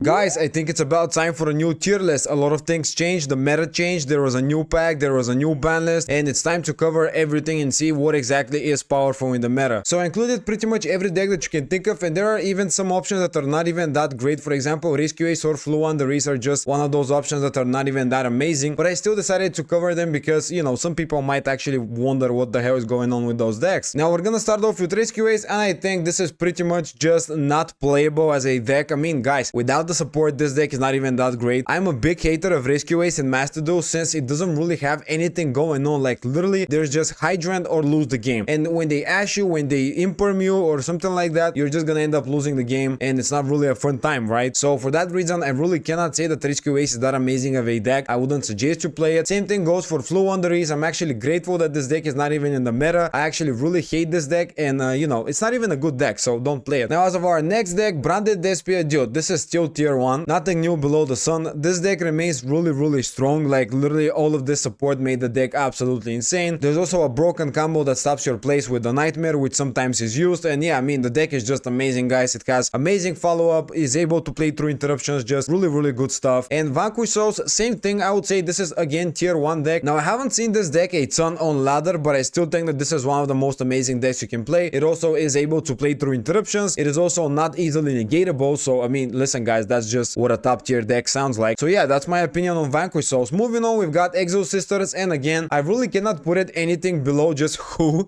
Guys, I think it's about time for a new tier list. A lot of things changed, the meta changed, there was a new pack, there was a new ban list, and it's time to cover everything and see what exactly is powerful in the meta. So I included pretty much every deck that you can think of, and there are even some options that are not even that great. For example, Rescue Ace or Fluon the Reese are just one of those options that are not even that amazing, but I still decided to cover them because, you know, some people might actually wonder what the hell is going on with those decks. Now we're gonna start off with Rescue Ace, and I think this is pretty much just not playable as a deck. I mean, guys, without the support, this deck is not even that great. I'm a big hater of Rescue Ace and Master Duel since it doesn't really have anything going on. Like, literally, there's just Hydrant or lose the game. And when they ash you, when they imperm you or something like that, you're just gonna end up losing the game, and it's not really a fun time, right? So for that reason, I really cannot say that Rescue Ace is that amazing of a deck. I wouldn't suggest you play it. Same thing goes for Flu Wonderies. I'm actually grateful that this deck is not even in the meta. I actually really hate this deck, and you know, it's not even a good deck, so don't play it. Now, as of our next deck, Branded Despia, dude, this is still tier 1. Nothing new below the sun. This deck remains really strong. Like, literally all of this support made the deck absolutely insane. There's also a broken combo that stops your place with the Nightmare, which sometimes is used, and yeah, I mean, the deck is just amazing, guys. It has amazing follow-up, is able to play through interruptions, just really good stuff. And Vanquish Souls, same thing. I would say this is again tier 1 deck. Now, I haven't seen this deck a ton on ladder, but I still think that this is one of the most amazing decks you can play. It also is able to play through interruptions. It is also not easily negatable, so I mean, listen guys, that's just what a top tier deck sounds like. So yeah, that's my opinion on Vanquish Souls. Moving on, we've got Exo Sisters, and again, I really cannot put it anything below just who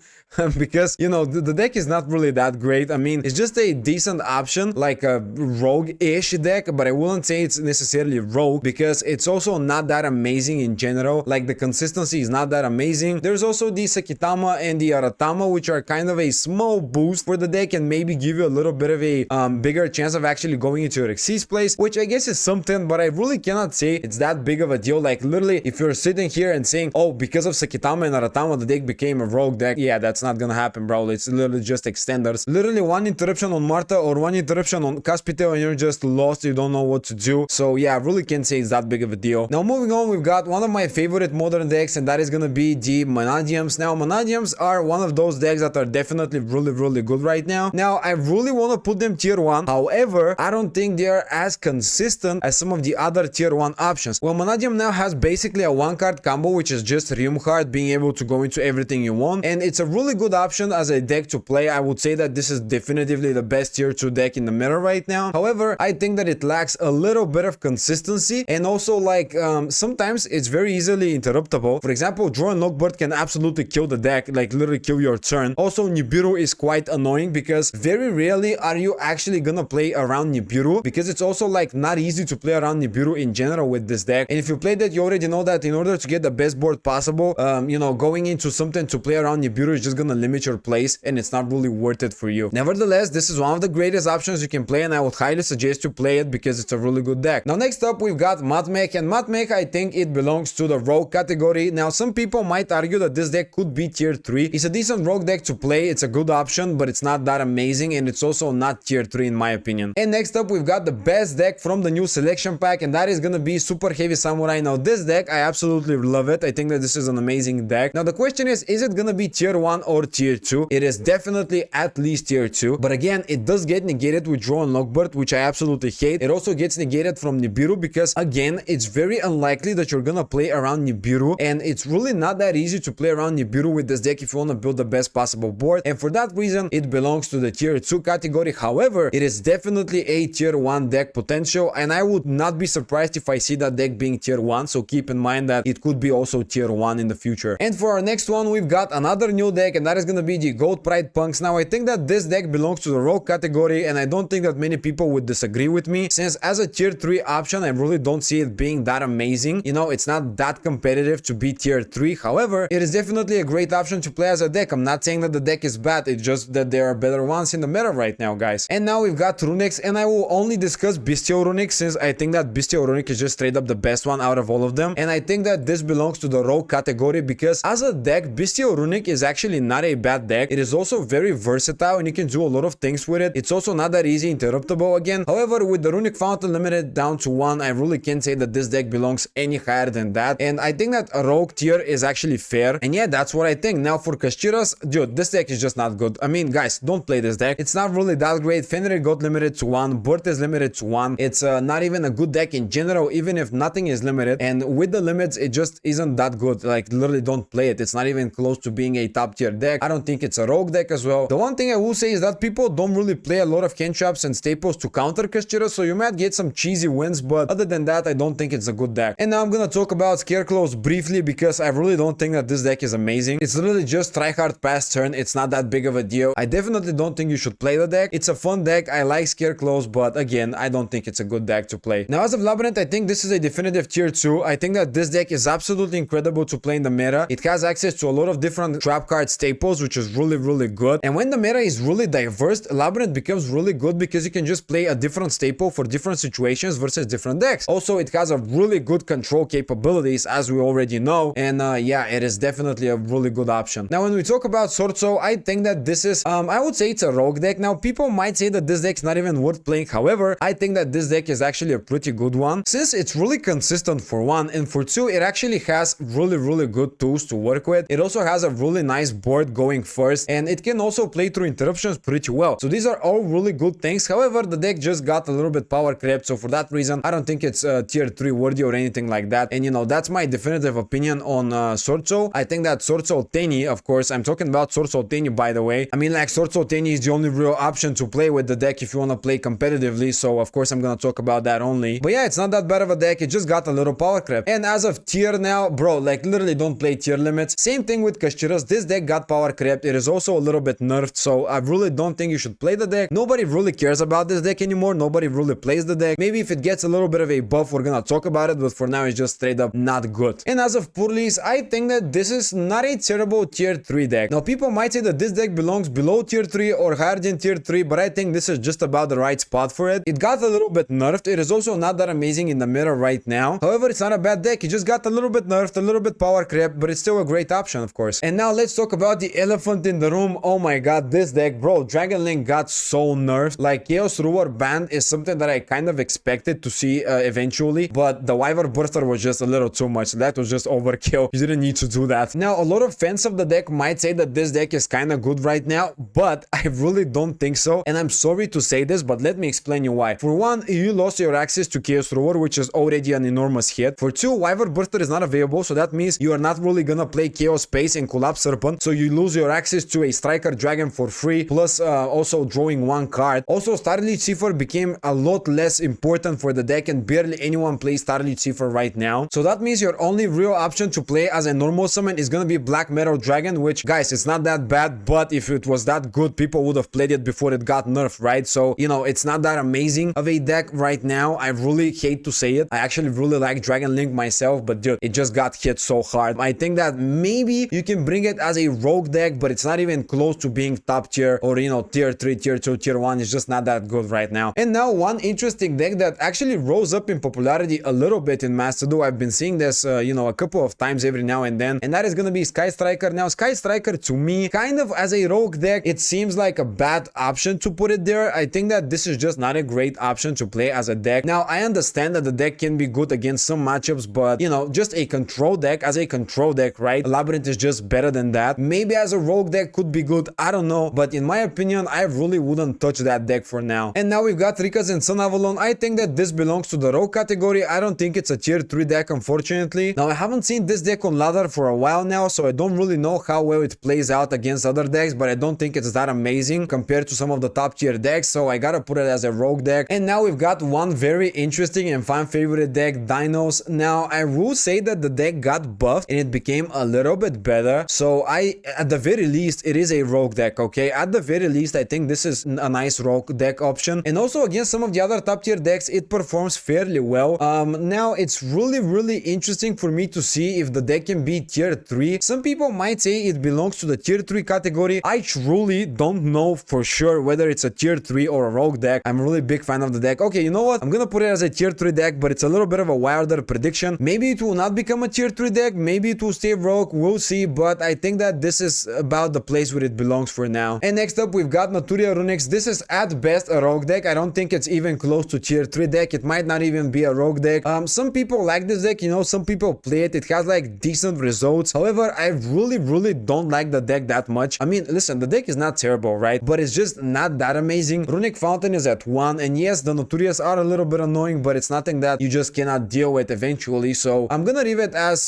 because, you know, the deck is not really that great. I mean, it's just a decent option, like a rogue-ish deck, but I wouldn't say it's necessarily rogue because it's also not that amazing in general. Like, the consistency is not that amazing. There's also the Sakitama and the Aratama, which are kind of a small boost for the deck and maybe give you a little bit of a bigger chance of actually going into your Xyz place, which I guess is something, but I really cannot say it's that big of a deal. Like, literally, if you're sitting here and saying, oh, because of Sakitama and Aratama, the deck became a rogue deck, yeah, that's not gonna happen, bro. It's literally just extenders. Literally, one interruption on Marta or one interruption on Caspiteo and you're just lost. You don't know what to do. So yeah, I really can't say it's that big of a deal. Now, moving on, we've got one of my favorite modern decks, and that is gonna be the Mannadiums. Now, Mannadiums are one of those decks that are definitely really good right now. Now, I really want to put them tier 1. However, I don't think they are as consistent as some of the other tier 1 options. Well, Mannadium now has basically a 1-card combo, which is just Riumhard being able to go into everything you want, and it's a really good option as a deck to play. I would say that this is definitively the best tier 2 deck in the meta right now. However, I think that it lacks a little bit of consistency, and also, like, sometimes it's very easily interruptible. For example, Draw and Lockbird can absolutely kill the deck, like literally kill your turn. Also, Nibiru is quite annoying because very rarely are you actually gonna play around Nibiru, because it's also like not easy to play around Nibiru in general with this deck. And if you play that, you already know that in order to get the best board possible, you know, going into something to play around Nibiru is just gonna limit your place, and it's not really worth it for you. Nevertheless, this is one of the greatest options you can play, and I would highly suggest you play it because it's a really good deck. Now, next up, we've got Matmech, and Matmech, I think it belongs to the rogue category. Now, some people might argue that this deck could be tier 3. It's a decent rogue deck to play. It's a good option, but it's not that amazing, and it's also not tier 3 in my opinion. And next up, we've got the best deck from the new selection pack, and that is gonna be Super Heavy Samurai. Now, this deck, I absolutely love it. I think that this is an amazing deck. Now, the question is it gonna be tier 1 or tier 2? It is definitely at least tier 2, but again, it does get negated with Draw and Lockbird, which I absolutely hate. It also gets negated from Nibiru because, again, it's very unlikely that you're gonna play around Nibiru, and it's really not that easy to play around Nibiru with this deck if you want to build the best possible board, and for that reason, it belongs to the tier 2 category. However, it is definitely a tier 1 deck potential, and I would not be surprised if I see that deck being tier 1, so keep in mind that it could be also tier 1 in the future. And for our next one, we've got another new deck, and that is gonna be the Goat Pride Punks. Now, I think that this deck belongs to the rogue category, and I don't think that many people would disagree with me, since as a tier 3 option, I really don't see it being that amazing. You know, it's not that competitive to be tier 3. However, it is definitely a great option to play as a deck. I'm not saying that the deck is bad, it's just that there are better ones in the meta right now, guys. And now we've got Runics, and I will only discuss Bestial Runic since I think that Bestial Runic is just straight up the best one out of all of them, and I think that this belongs to the rogue category because as a deck, Bestial Runic is actually not a bad deck. It is also very versatile and you can do a lot of things with it. It's also not that easy interruptible again. However, with the Runic Fountain limited down to 1, I really can't say that this deck belongs any higher than that, and I think that a rogue tier is actually fair, and yeah, that's what I think. Now for Kashiras, dude, this deck is just not good. I mean, guys, don't play this deck. It's not really that great. Fenrir got limited to 1, Burt is limited it's 1. It's not even a good deck in general, even if nothing is limited. And with the limits, it just isn't that good. Like, literally don't play it. It's not even close to being a top tier deck. I don't think it's a rogue deck as well. The one thing I will say is that people don't really play a lot of cantrips and staples to counter Kashtira, so you might get some cheesy wins, but other than that, I don't think it's a good deck. And now I'm gonna talk about Scarecrows briefly because I really don't think that this deck is amazing. It's literally just tryhard past turn. It's not that big of a deal. I definitely don't think you should play the deck. It's a fun deck. I like Scarecrows, but again, I don't think it's a good deck to play. Now, as of Labyrinth, I think this is a definitive tier 2. I think that this deck is absolutely incredible to play in the meta. It has access to a lot of different trap card staples, which is really good. And when the meta is really diverse, Labyrinth becomes really good because you can just play a different staple for different situations versus different decks. Also, it has a really good control capabilities, as we already know. And yeah, it is definitely a really good option. Now, when we talk about Swordsoul, I think that this is, I would say it's a rogue deck. Now, people might say that this deck is not even worth playing. However, I think that this deck is actually a pretty good one, since it's really consistent for one, and for two, it actually has really good tools to work with. It also has a really nice board going first, and it can also play through interruptions pretty well. So these are all really good things. However, the deck just got a little bit power crept, so for that reason, I don't think it's tier 3 worthy or anything like that. And you know, that's my definitive opinion on Swordsoul. I think that Swordsoul Teni, of course, I'm talking about Swordsoul Teni, by the way. I mean, like, Swordsoul Teni is the only real option to play with the deck if you want to play competitively, so of course I'm gonna talk about that only. But yeah, it's not that bad of a deck. It just got a little power crept. And as of tier now, bro, like, literally don't play tier limits. Same thing with Kashtiras. This deck got power crept. It is also a little bit nerfed, so I really don't think you should play the deck. Nobody really cares about this deck anymore. Nobody really plays the deck. Maybe if it gets a little bit of a buff, we're gonna talk about it, but for now it's just straight up not good. And as of Purlis, I think that this is not a terrible tier 3 deck. Now, people might say that this deck belongs below tier 3 or higher than tier 3, but I think this is just about the right spot for it. It got a little bit nerfed. It is also not that amazing in the meta right now. However, it's not a bad deck. It just got a little bit nerfed, a little bit power crept, but it's still a great option, of course. And now let's talk about the elephant in the room. Oh my god, this deck, bro, Dragon Link got so nerfed. Like, Chaos Ruler banned is something that I kind of expected to see eventually, but the Wyvern Burster was just a little too much. That was just overkill. You didn't need to do that. Now, a lot of fans of the deck might say that this deck is kind of good right now, but I really don't think so. And I'm sorry to say this, but let me explain you why. For one, you lost your access to Chaos Ruler, which is already an enormous hit. For two, Wyvern Burster is not available, so that means you are not really gonna play Chaos Space and Collapse Serpent, so you lose your access to a Striker Dragon for free, plus also drawing one card. Also, Starleech Cipher became a lot less important for the deck, and barely anyone plays Starleech Cipher right now. So that means your only real option to play as a normal summon is gonna be Black Metal Dragon, which, guys, it's not that bad, but if it was that good, people would have played it before it got nerfed, right? So, you know, it's not that amazing of a deck right now. I really hate to say it. I actually really like Dragon Link myself, but dude, it just got hit so hard. I think that maybe you can bring it as a rogue deck, but it's not even close to being top tier or, you know, tier 3, tier 2, tier 1. It's just not that good right now. And now, one interesting deck that actually rose up in popularity a little bit in Master Duel. I've been seeing this, you know, a couple of times every now and then, and that is gonna be Sky Striker. Now, Sky Striker, to me, kind of as a rogue deck, it seems like a bad option to put it there. I think that this is just not a great option to play as a deck. Now, I understand that the deck can be good against some matchups, but, you know, just a control deck, as a control deck, right? Labyrinth is just better than that. Maybe as a rogue deck could be good, I don't know, but in my opinion, I really wouldn't touch that deck for now. And now we've got Rikas and Sun Avalon. I think that this belongs to the rogue category. I don't think it's a tier 3 deck, unfortunately. Now, I haven't seen this deck on ladder for a while now, so I don't really know how well it plays out against other decks, but I don't think it's that amazing compared to some of the top tier decks, so I gotta put it as a rogue deck. And now we've got one very interesting and fan favorite deck, Dinos. Now, I will say that the deck got buffed and it became a little bit better, so at the very least, it is a rogue deck, okay? At the very least, I think this is a nice rogue deck option. And also, against some of the other top tier decks, it performs fairly well. Now, it's really interesting for me to see if the deck can be tier 3. Some people might say it belongs to the tier 3 category. I truly don't know for sure whether it's a tier 3 or a rogue deck. I'm a really big fan of the deck. Okay, you know what? I'm gonna put it as a tier 3 deck, but it's a little bit of a wilder prediction. Maybe it will not become a tier 3 deck. Maybe it will stay rogue. We'll see, but I think that this is about the place where it belongs for now. And next up, we've got Naturia Runix. This is at best a rogue deck. I don't think it's even close to tier 3 deck. It might not even be a rogue deck. Some people like this deck, you know, some people play it. It has like decent results. However, I really don't like the deck that much. I mean, listen, the deck is not terrible, right? But it's just not that amazing. Runic Fountain is at 1, and yes, yes, the Noturias are a little bit annoying, but it's nothing that you just cannot deal with eventually. So I'm gonna leave it as,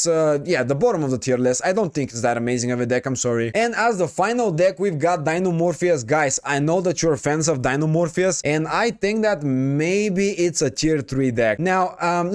yeah, the bottom of the tier list. I don't think it's that amazing of a deck, I'm sorry. And as the final deck, we've got Dinomorpheus. Guys, I know that you're fans of Dinomorpheus, and I think that maybe it's a tier 3 deck. Now,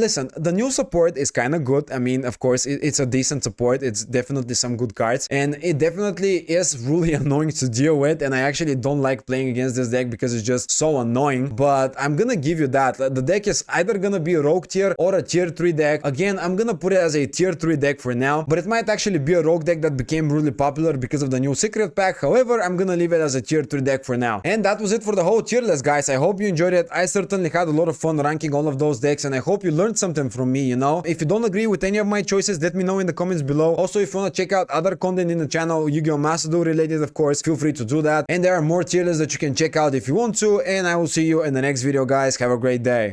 listen, the new support is kind of good. I mean, of course, it's a decent support. It's definitely some good cards, and it definitely is really annoying to deal with, and I actually don't like playing against this deck because it's just so annoying, but I'm gonna give you that. The deck is either gonna be a rogue tier or a tier 3 deck. Again, I'm gonna put it as a tier 3 deck for now, but it might actually be a rogue deck that became really popular because of the new secret pack. However, I'm gonna leave it as a tier 3 deck for now. And that was it for the whole tier list, guys. I hope you enjoyed it. I certainly had a lot of fun ranking all of those decks, and I hope you learned something from me, you know. If you don't agree with any of my choices, let me know in the comments below. Also, if you want to check out other content in the channel, Yu-Gi-Oh! Master Duel related, of course, feel free to do that. And there are more tier lists that you can check out if you want to, and I will see you in the next video, guys. Have a great day.